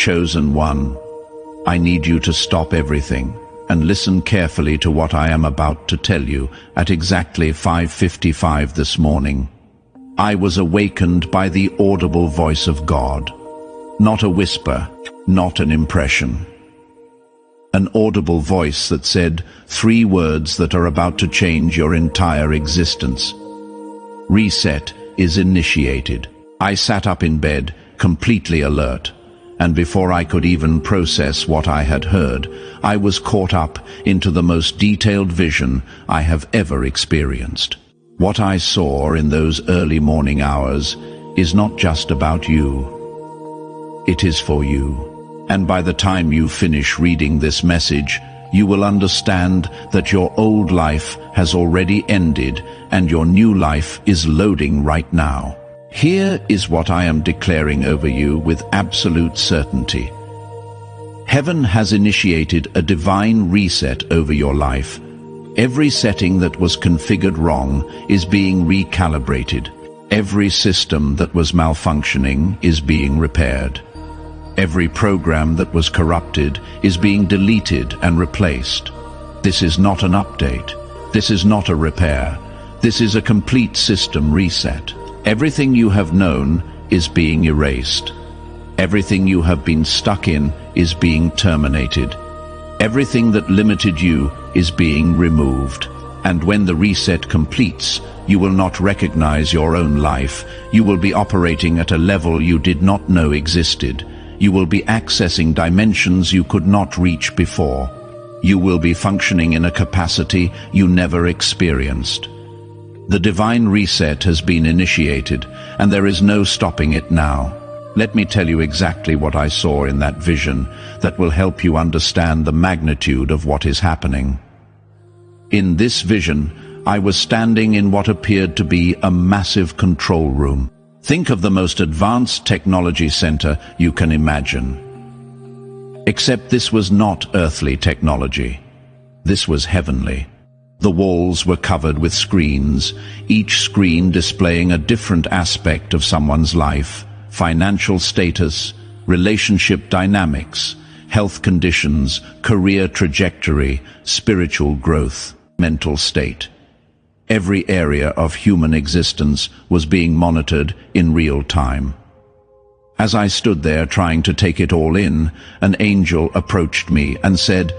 Chosen one, I need you to stop everything and listen carefully to what I am about to tell you at exactly 5:55 this morning. I was awakened by the audible voice of God. Not a whisper, not an impression. An audible voice that said 3 words that are about to change your entire existence. Reset is initiated. I sat up in bed, completely alert, and before I could even process what I had heard, I was caught up into the most detailed vision I have ever experienced. What I saw in those early morning hours is not just about you. It is for you. And by the time you finish reading this message, you will understand that your old life has already ended and your new life is loading right now. Here is what I am declaring over you with absolute certainty. Heaven has initiated a divine reset over your life. Every setting that was configured wrong is being recalibrated. Every system that was malfunctioning is being repaired. Every program that was corrupted is being deleted and replaced. This is not an update. This is not a repair. This is a complete system reset. Everything you have known is being erased. Everything you have been stuck in is being terminated. Everything that limited you is being removed. And when the reset completes, you will not recognize your own life. You will be operating at a level you did not know existed. You will be accessing dimensions you could not reach before. You will be functioning in a capacity you never experienced. The divine reset has been initiated, and there is no stopping it now. Let me tell you exactly what I saw in that vision that will help you understand the magnitude of what is happening. In this vision, I was standing in what appeared to be a massive control room. Think of the most advanced technology center you can imagine. Except this was not earthly technology. This was heavenly. The walls were covered with screens, each screen displaying a different aspect of someone's life, financial status, relationship dynamics, health conditions, career trajectory, spiritual growth, mental state. Every area of human existence was being monitored in real time. As I stood there trying to take it all in, an angel approached me and said,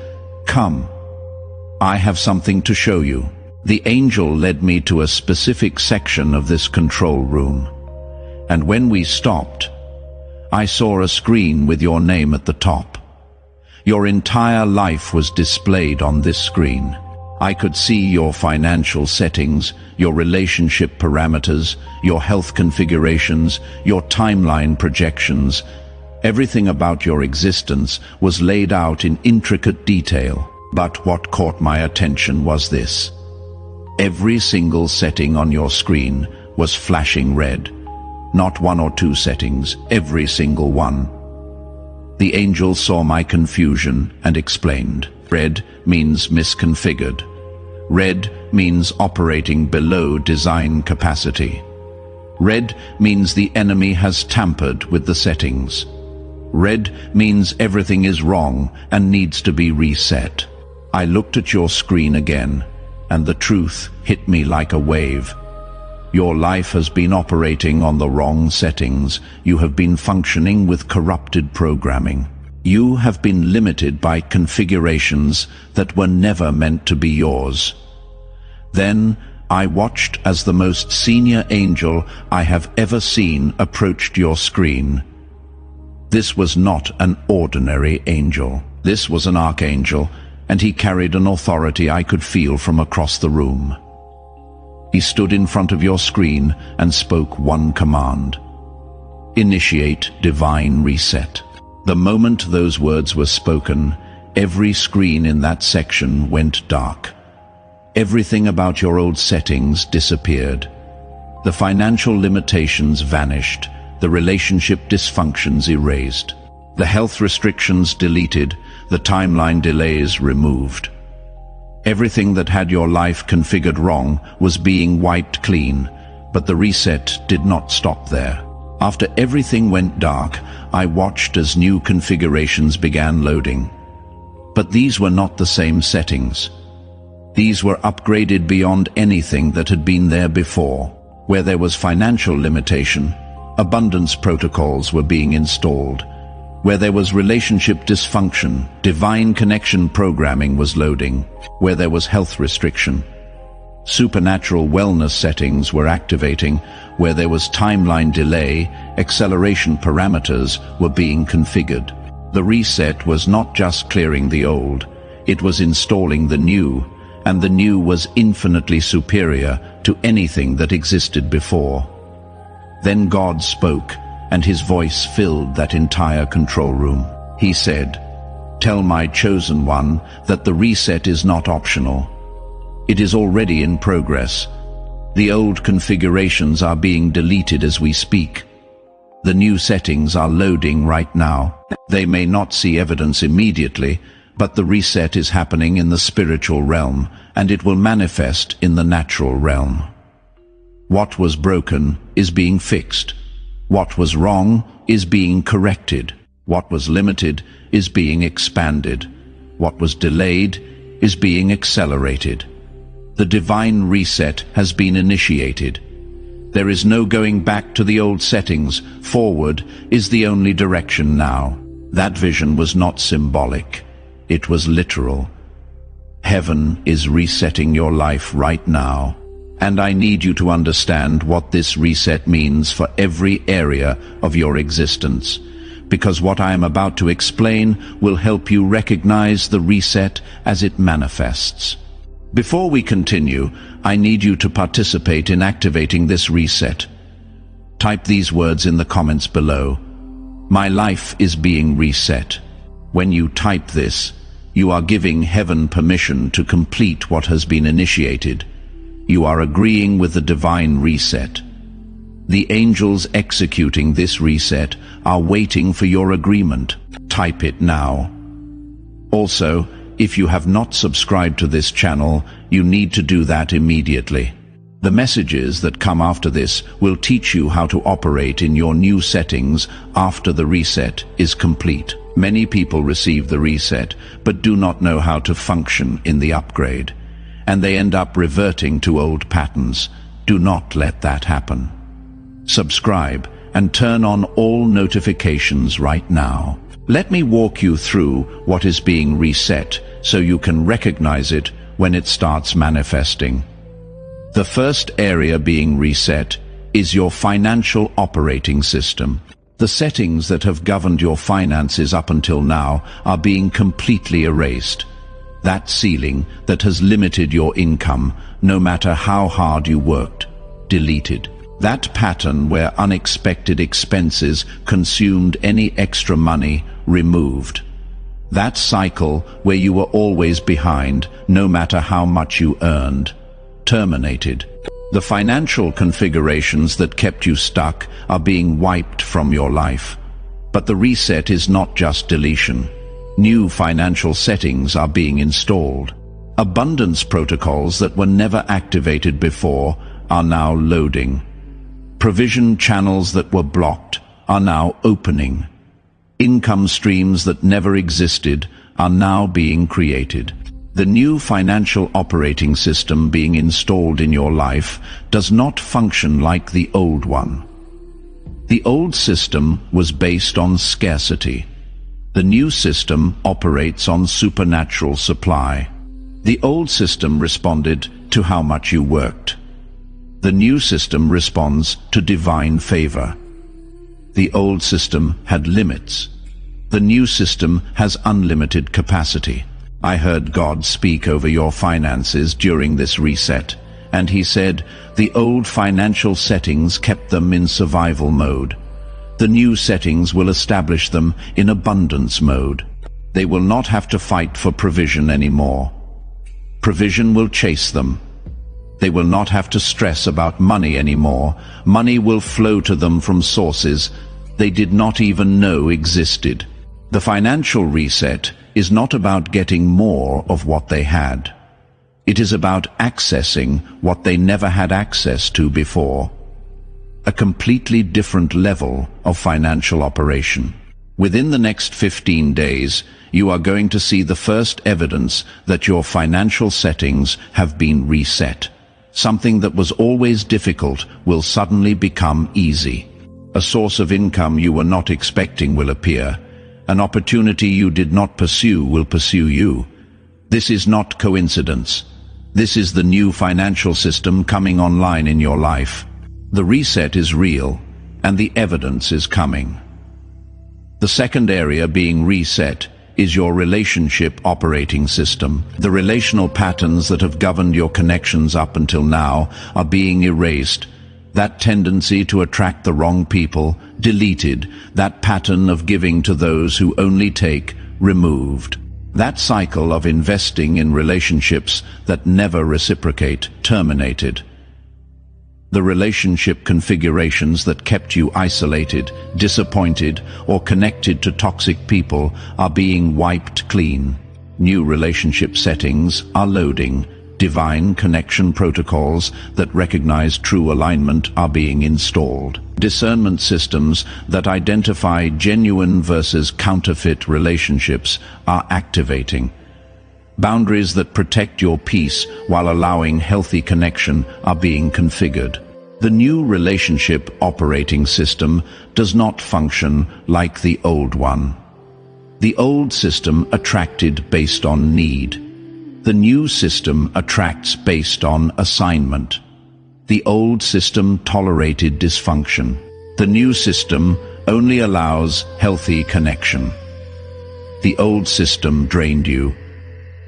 "Come. I have something to show you." The angel led me to a specific section of this control room. And when we stopped, I saw a screen with your name at the top. Your entire life was displayed on this screen. I could see your financial settings, your relationship parameters, your health configurations, your timeline projections. Everything about your existence was laid out in intricate detail. But what caught my attention was this. Every single setting on your screen was flashing red. Not 1 or 2 settings, every single one. The angel saw my confusion and explained. Red means misconfigured. Red means operating below design capacity. Red means the enemy has tampered with the settings. Red means everything is wrong and needs to be reset. I looked at your screen again, and the truth hit me like a wave. Your life has been operating on the wrong settings. You have been functioning with corrupted programming. You have been limited by configurations that were never meant to be yours. Then I watched as the most senior angel I have ever seen approached your screen. This was not an ordinary angel. This was an archangel, and he carried an authority I could feel from across the room. He stood in front of your screen and spoke one command: initiate divine reset. The moment those words were spoken, every screen in that section went dark. Everything about your old settings disappeared. The financial limitations vanished, the relationship dysfunctions erased, the health restrictions deleted, the timeline delays removed. Everything that had your life configured wrong was being wiped clean, but the reset did not stop there. After everything went dark, I watched as new configurations began loading. But these were not the same settings. These were upgraded beyond anything that had been there before. Where there was financial limitation, abundance protocols were being installed. Where there was relationship dysfunction, divine connection programming was loading. Where there was health restriction, supernatural wellness settings were activating. Where there was timeline delay, acceleration parameters were being configured. The reset was not just clearing the old, it was installing the new, and the new was infinitely superior to anything that existed before. Then God spoke, and his voice filled that entire control room. He said, "Tell my chosen one that the reset is not optional. It is already in progress. The old configurations are being deleted as we speak. The new settings are loading right now. They may not see evidence immediately, but the reset is happening in the spiritual realm, and it will manifest in the natural realm. What was broken is being fixed. What was wrong is being corrected. What was limited is being expanded. What was delayed is being accelerated. The divine reset has been initiated. There is no going back to the old settings. Forward is the only direction now." That vision was not symbolic. It was literal. Heaven is resetting your life right now. And I need you to understand what this reset means for every area of your existence, because what I am about to explain will help you recognize the reset as it manifests. Before we continue, I need you to participate in activating this reset. Type these words in the comments below. My life is being reset. When you type this, you are giving heaven permission to complete what has been initiated. You are agreeing with the divine reset. The angels executing this reset are waiting for your agreement. Type it now. Also, if you have not subscribed to this channel, you need to do that immediately. The messages that come after this will teach you how to operate in your new settings after the reset is complete. Many people receive the reset but do not know how to function in the upgrade, and they end up reverting to old patterns. Do not let that happen. Subscribe and turn on all notifications right now. Let me walk you through what is being reset so you can recognize it when it starts manifesting. The first area being reset is your financial operating system. The settings that have governed your finances up until now are being completely erased. That ceiling that has limited your income, no matter how hard you worked, deleted. That pattern where unexpected expenses consumed any extra money, removed. That cycle where you were always behind, no matter how much you earned, terminated. The financial configurations that kept you stuck are being wiped from your life. But the reset is not just deletion. New financial settings are being installed. Abundance protocols that were never activated before are now loading. Provision channels that were blocked are now opening. Income streams that never existed are now being created. The new financial operating system being installed in your life does not function like the old one. The old system was based on scarcity. The new system operates on supernatural supply. The old system responded to how much you worked. The new system responds to divine favor. The old system had limits. The new system has unlimited capacity. I heard God speak over your finances during this reset, and he said, the old financial settings kept them in survival mode. The new settings will establish them in abundance mode. They will not have to fight for provision anymore. Provision will chase them. They will not have to stress about money anymore. Money will flow to them from sources they did not even know existed. The financial reset is not about getting more of what they had. It is about accessing what they never had access to before. A completely different level of financial operation. Within the next 15 days, you are going to see the first evidence that your financial settings have been reset. Something that was always difficult will suddenly become easy. A source of income you were not expecting will appear. An opportunity you did not pursue will pursue you. This is not coincidence. This is the new financial system coming online in your life. The reset is real, and the evidence is coming. The second area being reset is your relationship operating system. The relational patterns that have governed your connections up until now are being erased. That tendency to attract the wrong people, deleted. That pattern of giving to those who only take, removed. That cycle of investing in relationships that never reciprocate, terminated. The relationship configurations that kept you isolated, disappointed, or connected to toxic people are being wiped clean. New relationship settings are loading. Divine connection protocols that recognize true alignment are being installed. Discernment systems that identify genuine versus counterfeit relationships are activating. Boundaries that protect your peace while allowing healthy connection are being configured. The new relationship operating system does not function like the old one. The old system attracted based on need. The new system attracts based on assignment. The old system tolerated dysfunction. The new system only allows healthy connection. The old system drained you.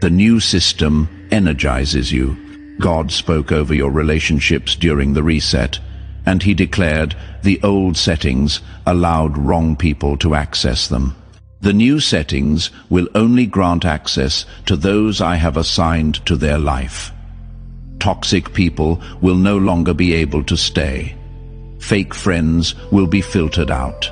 The new system energizes you. God spoke over your relationships during the reset, and He declared the old settings allowed wrong people to access them. The new settings will only grant access to those I have assigned to their life. Toxic people will no longer be able to stay. Fake friends will be filtered out.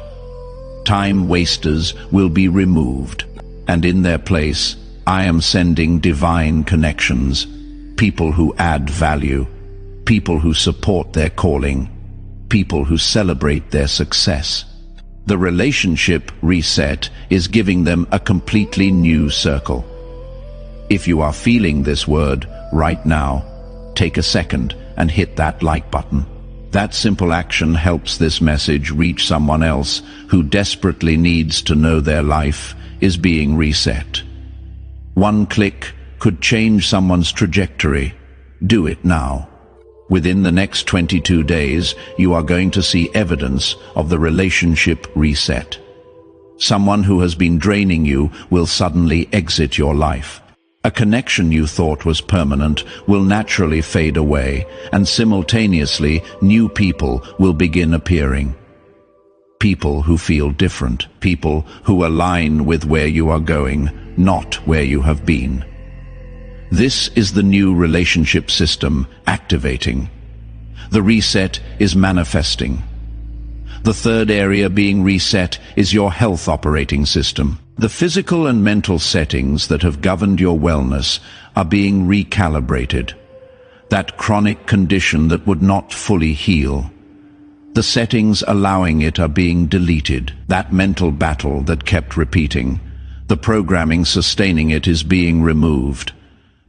Time wasters will be removed, and in their place, I am sending divine connections, people who add value, people who support their calling, people who celebrate their success. The relationship reset is giving them a completely new circle. If you are feeling this word right now, take a second and hit that like button. That simple action helps this message reach someone else who desperately needs to know their life is being reset. One click could change someone's trajectory. Do it now. Within the next 22 days, you are going to see evidence of the relationship reset. Someone who has been draining you will suddenly exit your life. A connection you thought was permanent will naturally fade away, and simultaneously new people will begin appearing. People who feel different, people who align with where you are going, not where you have been. This is the new relationship system activating. The reset is manifesting. The third area being reset is your health operating system. The physical and mental settings that have governed your wellness are being recalibrated. That chronic condition that would not fully heal. The settings allowing it are being deleted. That mental battle that kept repeating. The programming sustaining it is being removed.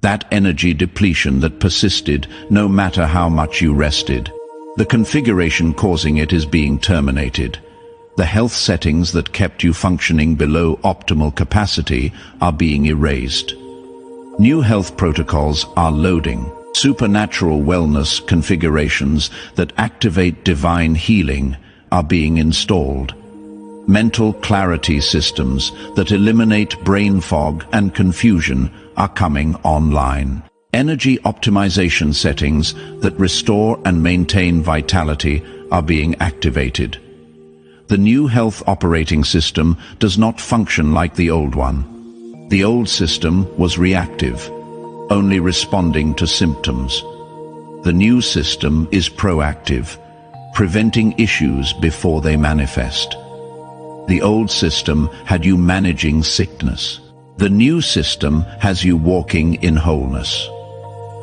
That energy depletion that persisted no matter how much you rested. The configuration causing it is being terminated. The health settings that kept you functioning below optimal capacity are being erased. New health protocols are loading. Supernatural wellness configurations that activate divine healing are being installed. Mental clarity systems that eliminate brain fog and confusion are coming online. Energy optimization settings that restore and maintain vitality are being activated. The new health operating system does not function like the old one. The old system was reactive, only responding to symptoms. The new system is proactive, preventing issues before they manifest. The old system had you managing sickness. The new system has you walking in wholeness.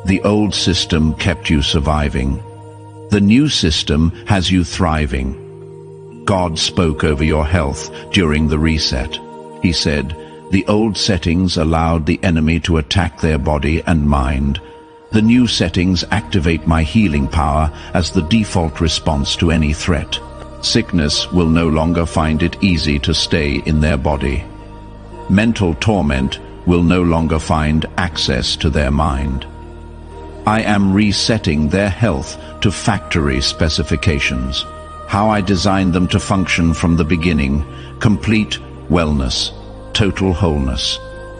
The old system kept you surviving. The new system has you thriving. God spoke over your health during the reset. He said, "The old settings allowed the enemy to attack their body and mind. The new settings activate my healing power as the default response to any threat. Sickness will no longer find it easy to stay in their body. Mental torment will no longer find access to their mind. I am resetting their health to factory specifications, how I designed them to function from the beginning: complete wellness, total wholeness,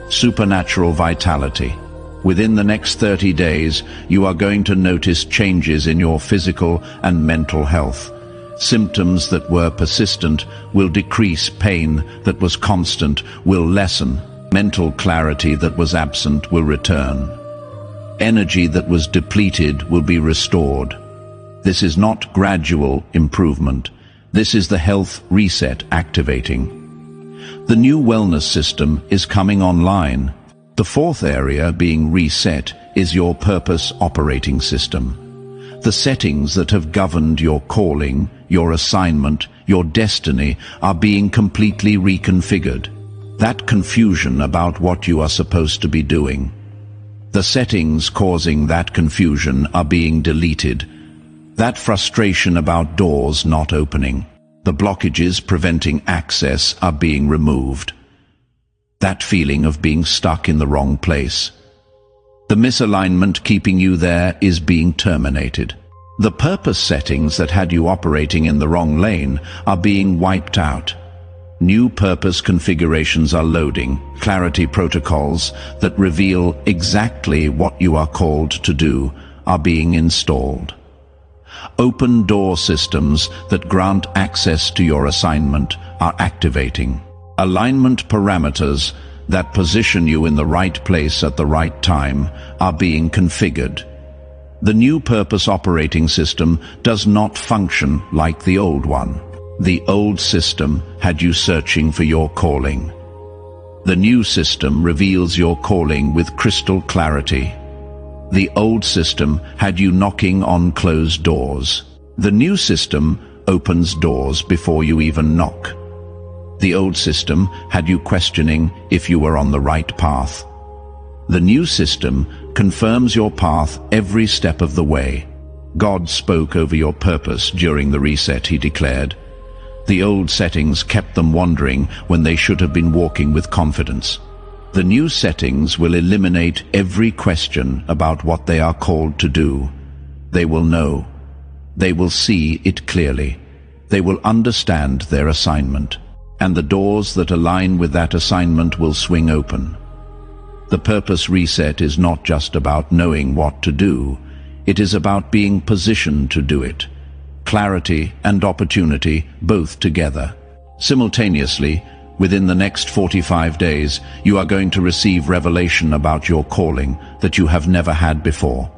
supernatural vitality. Within the next 30 days, you are going to notice changes in your physical and mental health. Symptoms that were persistent will decrease, pain that was constant will lessen, mental clarity that was absent will return. Energy that was depleted will be restored. This is not gradual improvement. This is the health reset activating. The new wellness system is coming online. The fourth area being reset is your purpose operating system. The settings that have governed your calling, your assignment, your destiny are being completely reconfigured. That confusion about what you are supposed to be doing, the settings causing that confusion are being deleted. That frustration about doors not opening, the blockages preventing access are being removed. That feeling of being stuck in the wrong place, the misalignment keeping you there, is being terminated. The purpose settings that had you operating in the wrong lane are being wiped out. New purpose configurations are loading, clarity protocols that reveal exactly what you are called to do are being installed. Open door systems that grant access to your assignment are activating. Alignment parameters that position you in the right place at the right time are being configured. The new purpose operating system does not function like the old one. The old system had you searching for your calling. The new system reveals your calling with crystal clarity. The old system had you knocking on closed doors. The new system opens doors before you even knock. The old system had you questioning if you were on the right path. The new system confirms your path every step of the way. God spoke over your purpose during the reset, he declared. The old settings kept them wandering when they should have been walking with confidence. The new settings will eliminate every question about what they are called to do. They will know. They will see it clearly. They will understand their assignment, and the doors that align with that assignment will swing open. The purpose reset is not just about knowing what to do. It is about being positioned to do it. Clarity and opportunity both together. Simultaneously, within the next 45 days, you are going to receive revelation about your calling that you have never had before.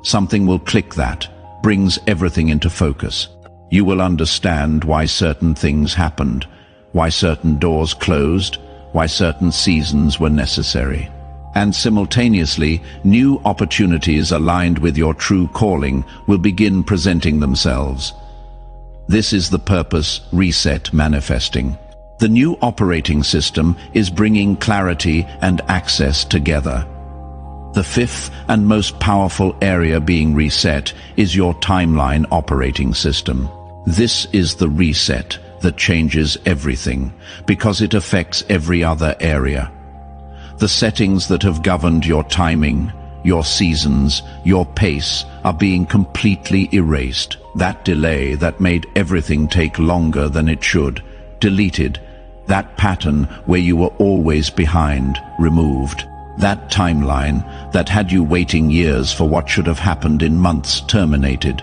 Something will click that brings everything into focus. You will understand why certain things happened, why certain doors closed, why certain seasons were necessary. And simultaneously, new opportunities aligned with your true calling will begin presenting themselves. This is the purpose reset manifesting. The new operating system is bringing clarity and access together. The fifth and most powerful area being reset is your timeline operating system. This is the reset that changes everything because it affects every other area. The settings that have governed your timing, your seasons, your pace are being completely erased. That delay that made everything take longer than it should, deleted. That pattern where you were always behind, removed. That timeline that had you waiting years for what should have happened in months, terminated.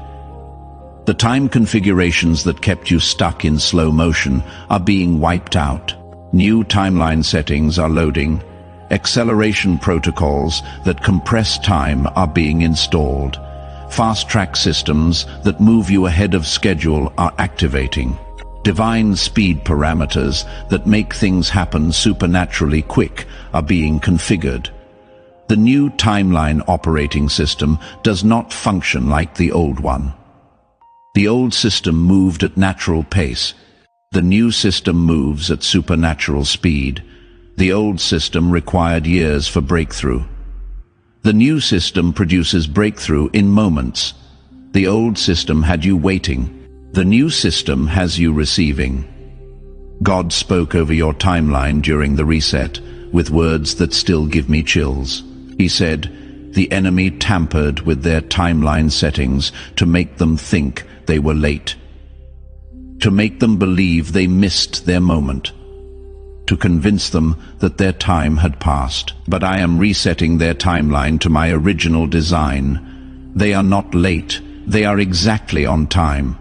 The time configurations that kept you stuck in slow motion are being wiped out. New timeline settings are loading. Acceleration protocols that compress time are being installed. Fast-track systems that move you ahead of schedule are activating. Divine speed parameters that make things happen supernaturally quick are being configured. The new timeline operating system does not function like the old one. The old system moved at natural pace. The new system moves at supernatural speed. The old system required years for breakthrough. The new system produces breakthrough in moments. The old system had you waiting. The new system has you receiving. God spoke over your timeline during the reset with words that still give me chills. He said, "The enemy tampered with their timeline settings to make them think they were late, to make them believe they missed their moment, to convince them that their time had passed. But I am resetting their timeline to my original design. They are not late, they are exactly on time.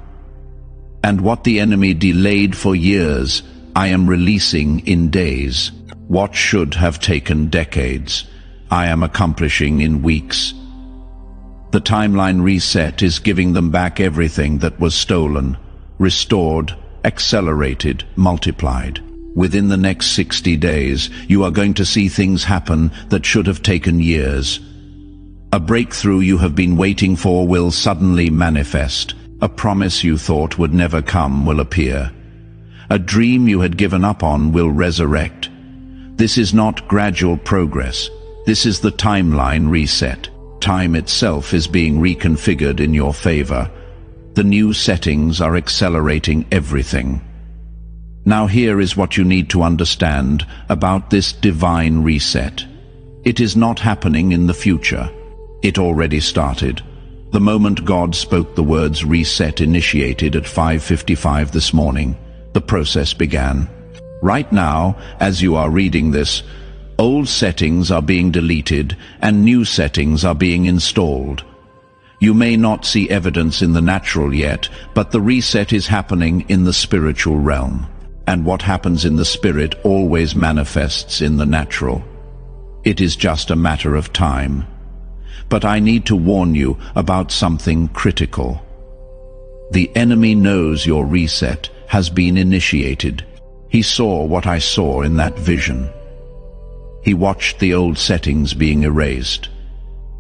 And what the enemy delayed for years, I am releasing in days. What should have taken decades, I am accomplishing in weeks." The timeline reset is giving them back everything that was stolen, restored, accelerated, multiplied. Within the next 60 days, you are going to see things happen that should have taken years. A breakthrough you have been waiting for will suddenly manifest. A promise you thought would never come will appear. A dream you had given up on will resurrect. This is not gradual progress. This is the timeline reset. Time itself is being reconfigured in your favor. The new settings are accelerating everything. Now here is what you need to understand about this divine reset. It is not happening in the future. It already started. The moment God spoke the words reset initiated at 5:55 this morning, the process began. Right now, as you are reading this, old settings are being deleted and new settings are being installed. You may not see evidence in the natural yet, but the reset is happening in the spiritual realm. And what happens in the spirit always manifests in the natural. It is just a matter of time. But I need to warn you about something critical. The enemy knows your reset has been initiated. He saw what I saw in that vision. He watched the old settings being erased.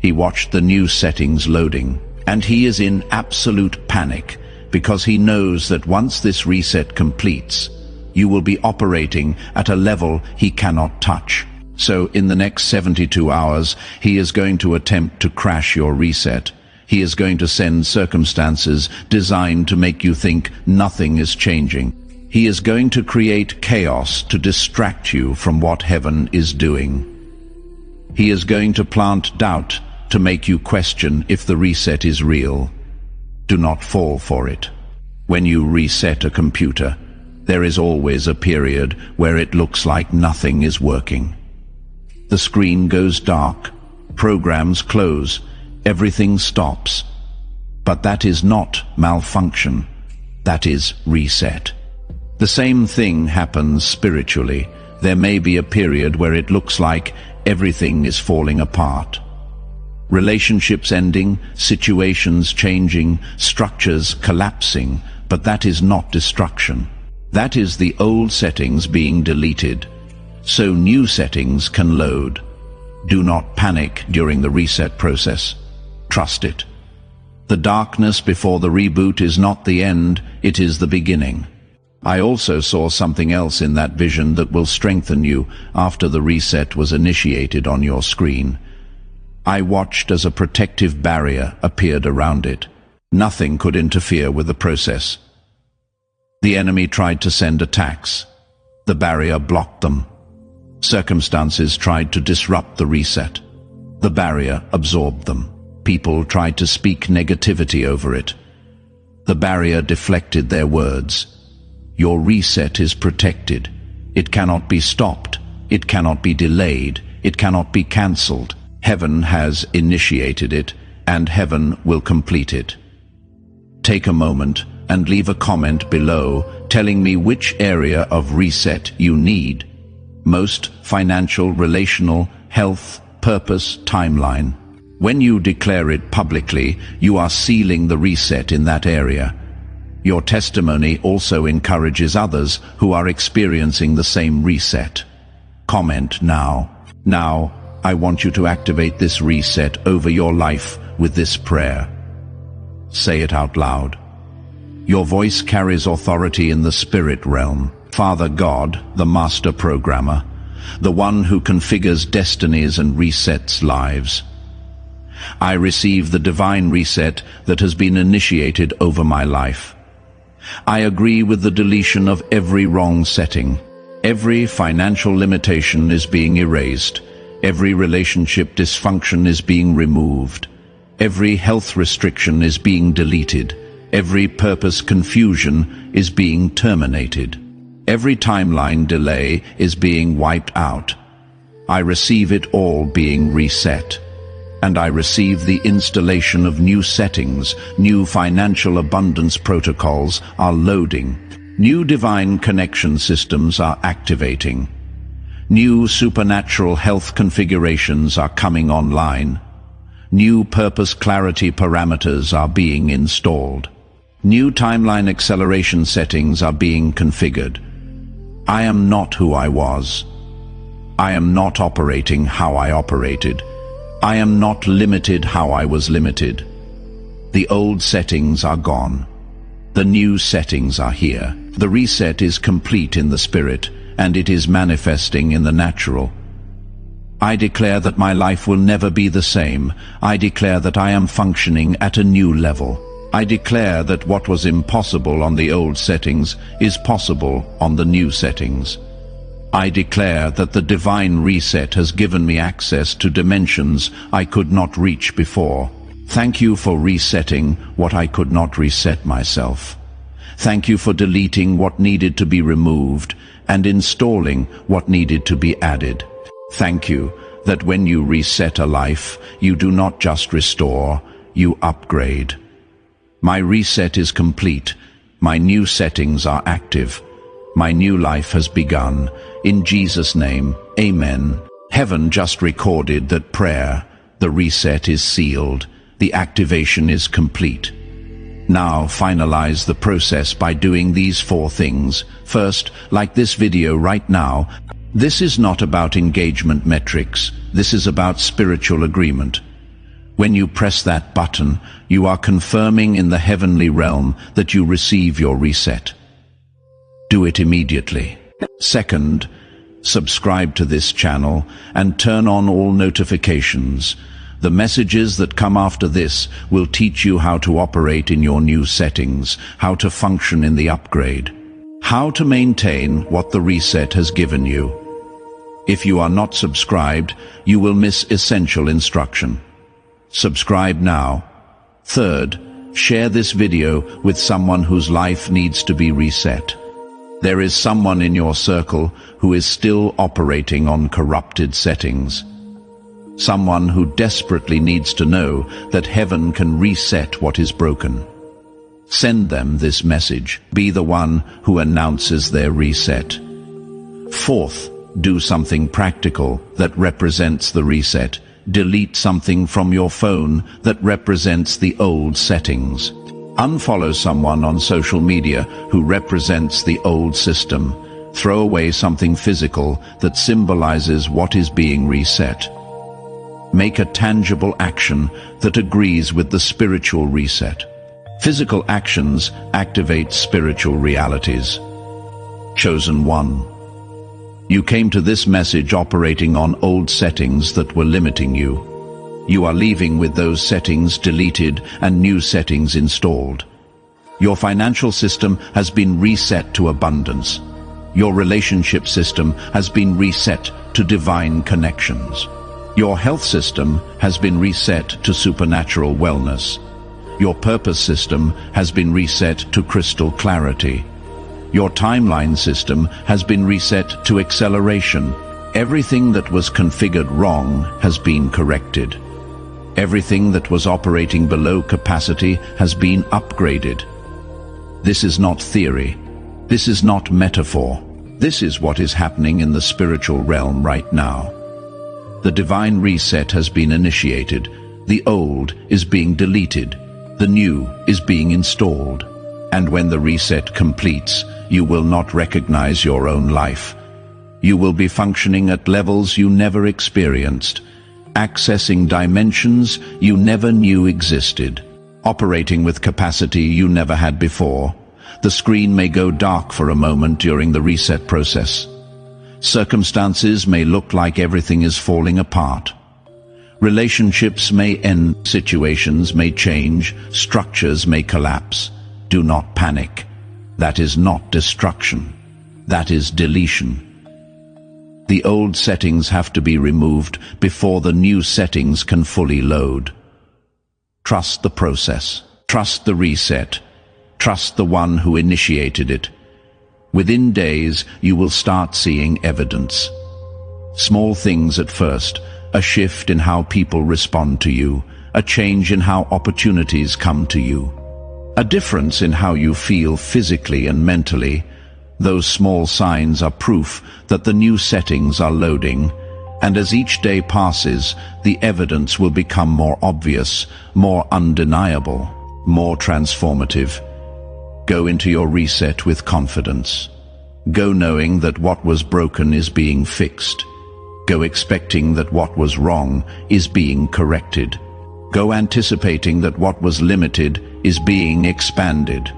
He watched the new settings loading. And he is in absolute panic because he knows that once this reset completes, you will be operating at a level he cannot touch. So in the next 72 hours, he is going to attempt to crash your reset. He is going to send circumstances designed to make you think nothing is changing. He is going to create chaos to distract you from what heaven is doing. He is going to plant doubt to make you question if the reset is real. Do not fall for it. When you reset a computer, there is always a period where it looks like nothing is working. The screen goes dark, programs close, everything stops. But that is not malfunction, that is reset. The same thing happens spiritually. There may be a period where it looks like everything is falling apart. Relationships ending, situations changing, structures collapsing, but that is not destruction. That is the old settings being deleted, so new settings can load. Do not panic during the reset process. Trust it. The darkness before the reboot is not the end, it is the beginning. I also saw something else in that vision that will strengthen you after the reset was initiated on your screen. I watched as a protective barrier appeared around it. Nothing could interfere with the process. The enemy tried to send attacks. The barrier blocked them. Circumstances tried to disrupt the reset. The barrier absorbed them. People tried to speak negativity over it. The barrier deflected their words. Your reset is protected. It cannot be stopped. It cannot be delayed. It cannot be cancelled. Heaven has initiated it, and heaven will complete it. Take a moment and leave a comment below telling me which area of reset you need. Most: financial, relational, health, purpose, timeline. When you declare it publicly, you are sealing the reset in that area. Your testimony also encourages others who are experiencing the same reset. Comment now. Now, I want you to activate this reset over your life with this prayer. Say it out loud. Your voice carries authority in the spirit realm. Father God, the master programmer, the one who configures destinies and resets lives. I receive the divine reset that has been initiated over my life. I agree with the deletion of every wrong setting. Every financial limitation is being erased. Every relationship dysfunction is being removed. Every health restriction is being deleted. Every purpose confusion is being terminated. Every timeline delay is being wiped out. I receive it all being reset. And I receive the installation of new settings. New financial abundance protocols are loading. New divine connection systems are activating. New supernatural health configurations are coming online. New purpose clarity parameters are being installed. New timeline acceleration settings are being configured. I am not who I was. I am not operating how I operated. I am not limited how I was limited. The old settings are gone. The new settings are here. The reset is complete in the spirit, and it is manifesting in the natural. I declare that my life will never be the same. I declare that I am functioning at a new level. I declare that what was impossible on the old settings is possible on the new settings. I declare that the divine reset has given me access to dimensions I could not reach before. Thank you for resetting what I could not reset myself. Thank you for deleting what needed to be removed and installing what needed to be added. Thank you that when you reset a life, you do not just restore, you upgrade. My reset is complete. My new settings are active. My new life has begun. In Jesus' name, amen. Heaven just recorded that prayer, the reset is sealed. The activation is complete. Now finalize the process by doing these 4 things. First, like this video right now. This is not about engagement metrics. This is about spiritual agreement. When you press that button, you are confirming in the heavenly realm that you receive your reset. Do it immediately. Second, subscribe to this channel and turn on all notifications. The messages that come after this will teach you how to operate in your new settings, how to function in the upgrade, how to maintain what the reset has given you. If you are not subscribed, you will miss essential instruction. Subscribe now. Third, share this video with someone whose life needs to be reset. There is someone in your circle who is still operating on corrupted settings. Someone who desperately needs to know that heaven can reset what is broken. Send them this message. Be the one who announces their reset. Fourth, do something practical that represents the reset. Delete something from your phone that represents the old settings. Unfollow someone on social media who represents the old system. Throw away something physical that symbolizes what is being reset. Make a tangible action that agrees with the spiritual reset. Physical actions activate spiritual realities. Chosen one. You came to this message operating on old settings that were limiting you. You are leaving with those settings deleted and new settings installed. Your financial system has been reset to abundance. Your relationship system has been reset to divine connections. Your health system has been reset to supernatural wellness. Your purpose system has been reset to crystal clarity. Your timeline system has been reset to acceleration. Everything that was configured wrong has been corrected. Everything that was operating below capacity has been upgraded. This is not theory. This is not metaphor. This is what is happening in the spiritual realm right now. The divine reset has been initiated. The old is being deleted. The new is being installed. And when the reset completes, you will not recognize your own life. You will be functioning at levels you never experienced, accessing dimensions you never knew existed, operating with capacity you never had before. The screen may go dark for a moment during the reset process. Circumstances may look like everything is falling apart. Relationships may end, situations may change, structures may collapse. Do not panic. That is not destruction. That is deletion. The old settings have to be removed before the new settings can fully load. Trust the process. Trust the reset. Trust the one who initiated it. Within days, you will start seeing evidence. Small things at first, a shift in how people respond to you, a change in how opportunities come to you, a difference in how you feel physically and mentally. Those small signs are proof that the new settings are loading, and as each day passes, the evidence will become more obvious, more undeniable, more transformative. Go into your reset with confidence. Go knowing that what was broken is being fixed. Go expecting that what was wrong is being corrected. Go anticipating that what was limited is being expanded.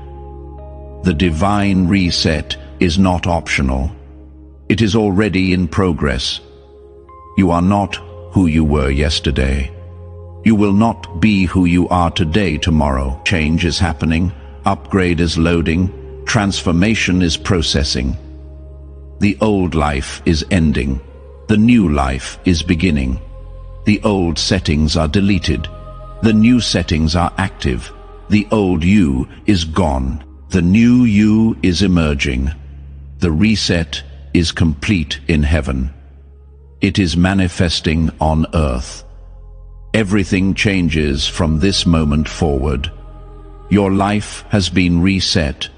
The divine reset is not optional. It is already in progress. You are not who you were yesterday. You will not be who you are today tomorrow. Change is happening. Upgrade is loading. Transformation is processing. The old life is ending. The new life is beginning. The old settings are deleted. The new settings are active. The old you is gone. The new you is emerging. The reset is complete in heaven. It is manifesting on earth. Everything changes from this moment forward. Your life has been reset.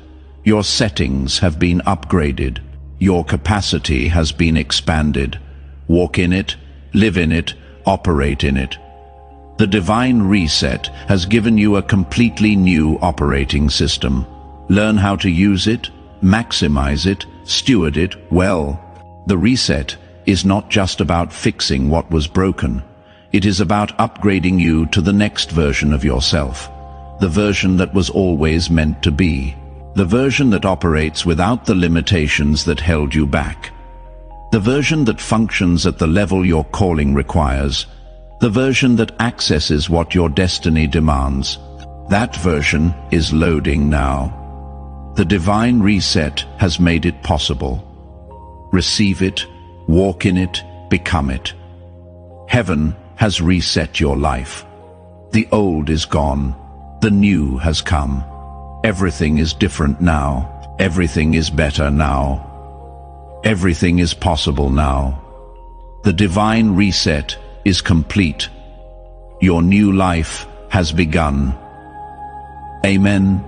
Your settings have been upgraded. Your capacity has been expanded. Walk in it, live in it, operate in it. The divine reset has given you a completely new operating system. Learn how to use it, maximize it, steward it well. The reset is not just about fixing what was broken. It is about upgrading you to the next version of yourself. The version that was always meant to be. The version that operates without the limitations that held you back. The version that functions at the level your calling requires. The version that accesses what your destiny demands. That version is loading now. The divine reset has made it possible. Receive it, walk in it, become it. Heaven has reset your life. The old is gone. The new has come. Everything is different now. Everything is better now. Everything is possible now. The divine reset is complete. Your new life has begun. Amen.